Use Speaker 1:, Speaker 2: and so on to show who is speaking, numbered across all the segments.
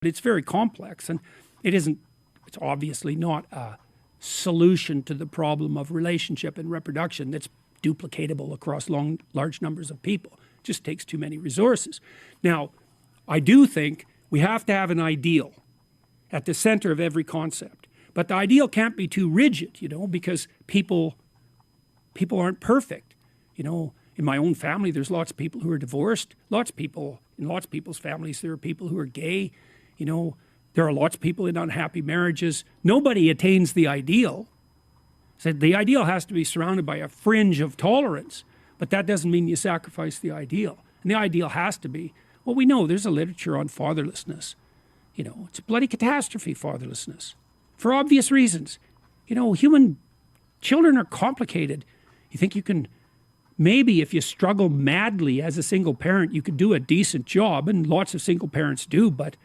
Speaker 1: It's very complex, and it's obviously not a solution to the problem of relationship and reproduction that's duplicatable across large numbers of people. It just takes too many resources. Now, I do think we have to have an ideal at the center of every concept. But the ideal can't be too rigid, because people aren't perfect. In my own family, there's lots of people who are divorced. In lots of people's families, there are people who are gay. There are lots of people in unhappy marriages. Nobody attains the ideal. So the ideal has to be surrounded by a fringe of tolerance, but that doesn't mean you sacrifice the ideal. And the ideal has to be, well, we know there's a literature on fatherlessness. It's a bloody catastrophe, fatherlessness, for obvious reasons. Human children are complicated. You think you can, maybe if you struggle madly as a single parent, you could do a decent job, and lots of single parents do, but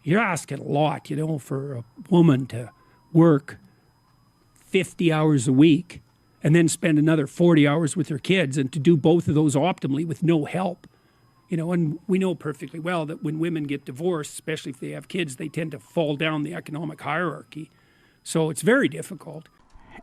Speaker 1: you're asking a lot, for a woman to work 50 hours a week and then spend another 40 hours with her kids, and to do both of those optimally with no help. And we know perfectly well that when women get divorced, especially if they have kids, they tend to fall down the economic hierarchy. So it's very difficult.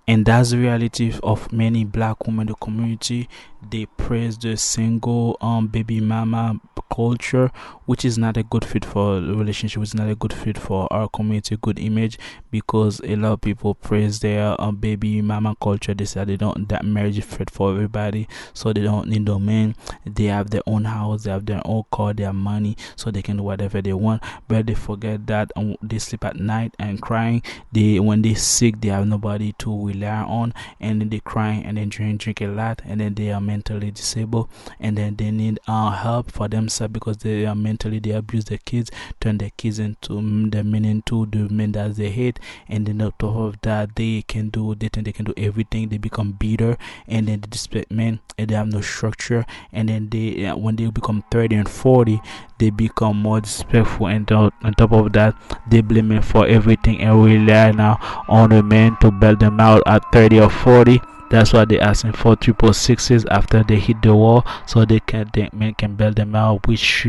Speaker 2: And that's the reality of many black women in the community. They praise the single baby mama culture, which is not a good fit for the relationship. It's not a good fit for our community, good image, because a lot of people praise their baby mama culture. They say that marriage is fit for everybody, so they don't need no man. They have their own house, they have their own car, they have money, so they can do whatever they want. But they forget that they sleep at night and crying. When they're sick, they have nobody to rely on, and then they crying, and then drink a lot, and then they are mentally disabled, and then they need help for themselves because they abuse their kids, turn their kids into the men that they hate, and then on top of that they think they can do everything. They become bitter, and then they disrespect men, and they have no structure, and then when they become 30 and 40, they become more disrespectful, and on top of that they blame men for everything and rely now on the men to bail them out at 30 or 40. That's why they're asking for 666s after they hit the wall, so the men can bail them out, which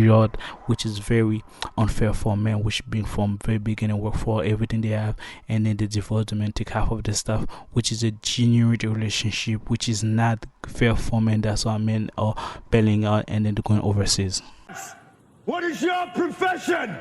Speaker 2: is very unfair for men, which been from very beginning work for everything they have, and then they divorce them and take half of the stuff, which is a genuine relationship, which is not fair for men. That's why men are bailing out and then they're going overseas.
Speaker 3: What is your profession?